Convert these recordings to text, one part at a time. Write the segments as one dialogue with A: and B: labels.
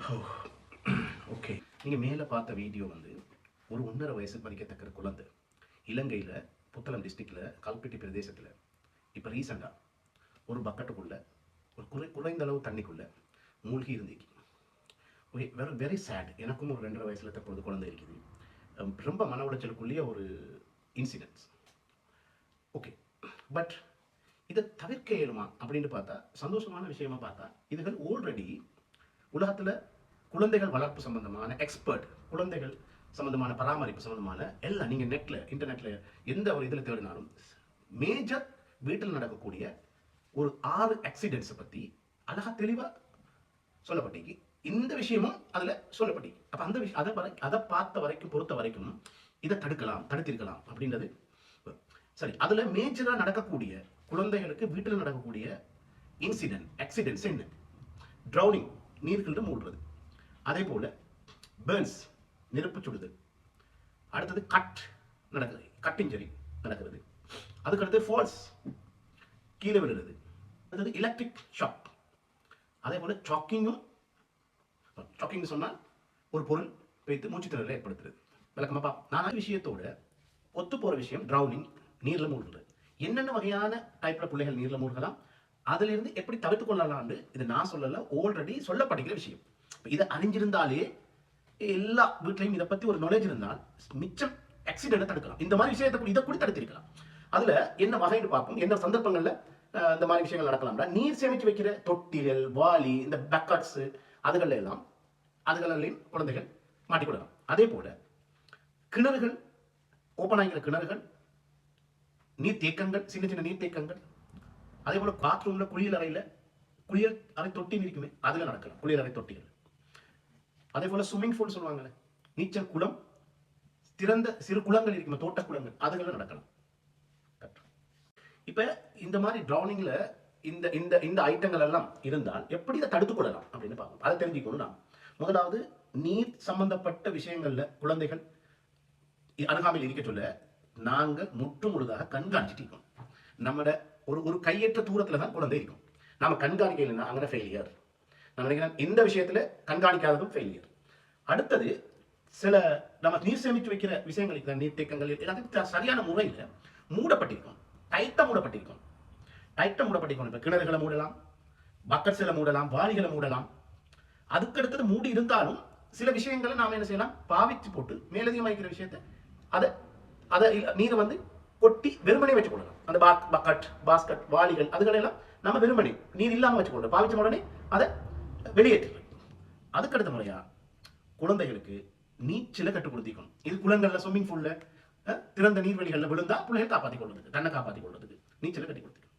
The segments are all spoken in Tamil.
A: ஓகே, நீங்கள் மேலே பார்த்த வீடியோ வந்து ஒரு 1.5 வயசு படிக்கத்தக்க குழந்தை இலங்கையில் புத்தளம் டிஸ்ட்ரிக்டில் கல்பெட்டி பிரதேசத்தில் இப்போ ரீசெண்டாக ஒரு பக்கெட்டுக்குள்ளே ஒரு குறைந்த அளவு தண்ணிக்குள்ளே மூழ்கி இருந்துச்சு. Okay, very sad. எனக்கும் ஒரு 2.5 வயசில் தற்பொழுது குழந்தை இருக்குது. ரொம்ப மன உளைச்சலுக்குள்ளேயே ஒரு இன்சிடென்ட்ஸ். ஓகே, பட் இதை தவிர்க்க இயலுமா அப்படின்னு பார்த்தா, சந்தோஷமான விஷயமா பார்த்தா, இதுகள் ஆல்ரெடி உலகத்தில் குழந்தைகள் வளர்ப்பு சம்பந்தமான எக்ஸ்பர்ட், குழந்தைகள் சம்பந்தமான பராமரிப்பு சம்பந்தமான எல்லாம் நீங்கள் இன்டர்நெட்டில் எந்த ஒரு இதில் தேடினாலும் மேஜர் வீட்டில் நடக்கக்கூடிய ஒரு 6 ஆக்சிடென்ட்ஸை பற்றி அழகாக தெளிவாக சொல்லப்பட்டீங்க. இந்த விஷயமும் அதில் சொல்லப்பட்டீங்க. அப்போ அந்த விஷயம் அதை பொறுத்த வரைக்கும் இதை தடுத்திருக்கலாம் அப்படின்றது சரி. அதில் மேஜராக நடக்கக்கூடிய குழந்தைகளுக்கு வீட்டில் நடக்கக்கூடிய ஆக்சிடென்ட்ஸ் என்ன? ட்ரௌனிங், நீர்கின்ற மூழ்கிறது. அதே போல பேர்ன்ஸ், நெருப்பு சுடுதல். அடுத்தது கட் இன்ஜரி நடக்கிறது. அதுக்கடுத்து ஃபால்ஸ், கீழே விழுறது. அடுத்தது எலக்ட்ரிக் ஷாக். அதே போல சாக்கிங் சொன்னால் ஒரு பொருள் வைத்து மூச்சுத்திணறலை ஏற்படுத்துறது. விளக்கமாப்பா, நான் விஷயத்தோட ஒத்து போற விஷயம் ட்ரௌனிங், நீர்ல மூழ்கிறது. என்னென்ன வகையான டைப்ல பிள்ளைகள் நீர்ல மூழ்கலாம், அதுல இருந்து எப்படி தவிர்த்து கொள்ளலாம்னு இது நான் சொல்லல, ஆல்ரெடி சொல்லப்படுகிற விஷயம். இதை அறிஞ்சிருந்தாலே எல்லா வீட்லையும் இதை பத்தி ஒரு நாலேஜ் இருந்தால் மிச்சம் ஆக்சிடென்ட் தடுக்கலாம். இந்த மாதிரி விஷயத்தை இதை கூட தடுத்திருக்கலாம். அதுல என்ன வகைன்னு பார்ப்போம், என்ன சந்தர்ப்பங்கள்ல இந்த மாதிரி விஷயங்கள் நடக்கலாம்னா, நீர் சேமிச்சு வைக்கிற தொட்டிகள், வாளி, இந்த பக்கெட்ஸ், அதுகளிலையும் குழந்தைகள் மாட்டிக்கொள்ளலாம். அதே போல கிணறுகள், ஓப்பன் ஆகிற கிணறுகள், நீர்த்தேக்கங்கள், சின்ன சின்ன நீர்த்தேக்கங்கள். அதே போல பாத்ரூம்ல குளியல் அறை தொட்டி இருக்குமே, அதுல நடக்கலாம் குளியல் அறை தொட்டிகள். அதே போல ஸ்விம்மிங் பூல் சொல்லுவாங்கல்ல, நீச்சல் குளம், திறந்த சிறு குளங்கள் இருக்குமே, தோட்ட குளங்கள், அதுகளை நடக்கலாம். இப்ப இந்த மாதிரி ட்ரௌனிங்ல இந்த ஐட்டங்கள் எல்லாம் இருந்தால் எப்படி இதை தடுத்துக் கொள்ளலாம் அப்படின்னு பார்க்கணும். அதை தெரிஞ்சுக்கணும். நான் முதலாவது நீர் சம்பந்தப்பட்ட விஷயங்கள்ல குழந்தைகள் அருகாமையில் இருக்க சொல்ல நாங்க முற்று முழுதாக கண்காணிச்சுட்டு இருக்கோம். நம்மட ஒரு கையற்ற தூரத்துல தான் குழந்தை இருக்கும். நாம கண்காணிக்கலைன்னா அங்கே ஃபெயிலியர். நான் நினைக்கிறேன் இந்த விஷயத்துல கண்காணிக்காததும் ஃபெயிலியர். அடுத்தது சில நம்ம நீர் சேமித்து வைக்கிற விஷயங்களுக்கு, நீர்த்தேக்கங்கள் எல்லாத்தையும் சரியான முறையில் மூடப்பட்டிருக்கும், டைட்டா மூடப்பட்டிருக்கும். இப்ப கிணறுகளை மூடலாம், பக்கெட்ஸ்ல மூடலாம், வாளிகளை மூடலாம். அதுக்கடுத்தது மூடி இருந்தாலும் சில விஷயங்களை நாம என்ன செய்யலாம், பாவிச்சு போட்டு மேலதிகமாக இருக்கிற விஷயத்தை அதை நீரை வந்து கொட்டி வெறுமனே வச்சு கொள்ளலாம். அந்த பக்கெட், பாஸ்கெட், வாளிகள், அதுகளெல்லாம் நம்ம வெறுமனே நீர் இல்லாம வச்சு கொள்ளலாம். பாவிச்ச உடனே அதை வெளியேற்று. அதுக்கடுத்த முறையா குழந்தைகளுக்கு நீச்சலை கற்றுக் கொடுத்திக்கணும். இது குளங்கள்ல, ஸ்விம்மிங் பூல்ல, திறந்த நீர்வெளிகளில் விழுந்தா பிள்ளைகள் காப்பாற்றிக் கொள்வதுக்கு, தன்னை காப்பாற்றிக் கொள்வதுக்கு நீச்சலை கட்டி கொடுத்துக்கணும்.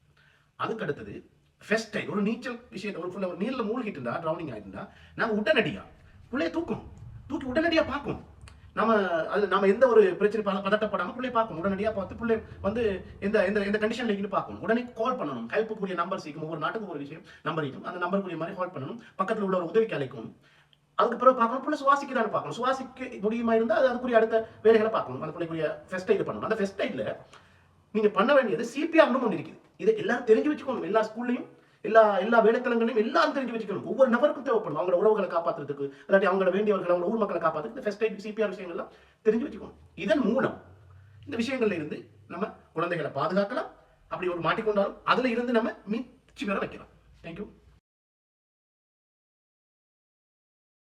A: அதுக்கடுத்தது ஃபர்ஸ்ட் டைம் ஒரு நீச்சல் விஷயத்தை ஒரு நீர்ல மூழ்கிட்டு இருந்தா, ட்ரௌனிங் ஆகிட்டு நாம உடனடியா பிள்ளைய தூக்கி உடனடியா பார்க்கணும். நாம எந்த ஒரு பிரச்சனை பதட்டப்படாம பிள்ளை பார்க்கணும். உடனடியா பார்த்து பிள்ளை வந்து எந்த கண்டிஷன்ல இருந்து பார்க்கணும். உடனே கால் பண்ணணும். ஹெல்ப்புக்குரிய நம்பர் இருக்கும். ஒவ்வொரு நாட்டுக்கு ஒரு விஷயம் நம்பர் இருக்கும். அந்த நம்பருக்குரிய மாதிரி கால் பண்ணணும். பக்கத்தில் உள்ள ஒரு உதவிக்கு அழைக்கணும். அதுக்கு பிறகு பார்க்கணும், பிள்ளை சுவாசிக்கிறான்னு பார்க்கணும். சுவாசிக்க முடியுமா இருந்தால் அதுக்குரிய அடுத்த வேலைகளை பார்க்கணும். அந்த பிள்ளைக்குரிய ஃபர்ஸ்ட் எய்ட் பண்ணணும். அந்த ஃபர்ஸ்ட் எய்ட்ல நீங்க பண்ண வேண்டியது சிபிஆர்னு ஒன்று இருக்குது. இதை எல்லாரும் தெரிஞ்சு வச்சுக்கணும். எல்லா ஸ்கூல்லையும், எல்லா வேலைத்தலங்களையும் எல்லாரும் தெரிஞ்சு வச்சுக்கணும். ஒவ்வொரு நபருக்கும் தேவைப்படும். அவங்களோட உறவுகளை காப்பாற்றுறதுக்கு, இல்லாட்டி அவங்களோட வேண்டியவர்கள், அவங்க ஊர் மக்களை காப்பாற்றுறதுக்கு ஃபர்ஸ்ட் எய்ட், சிபிஆர் விஷயங்கள்லாம் தெரிஞ்சு வச்சுக்கணும். இதன் மூலம் இந்த விஷயங்கள்ல இருந்து நம்ம குழந்தைகளை பாதுகாக்கலாம். அப்படி ஒரு மாட்டிக்கொண்டாலும் அதுல இருந்து நம்ம மீட்சி பெற வைக்கலாம். தேங்க்யூ.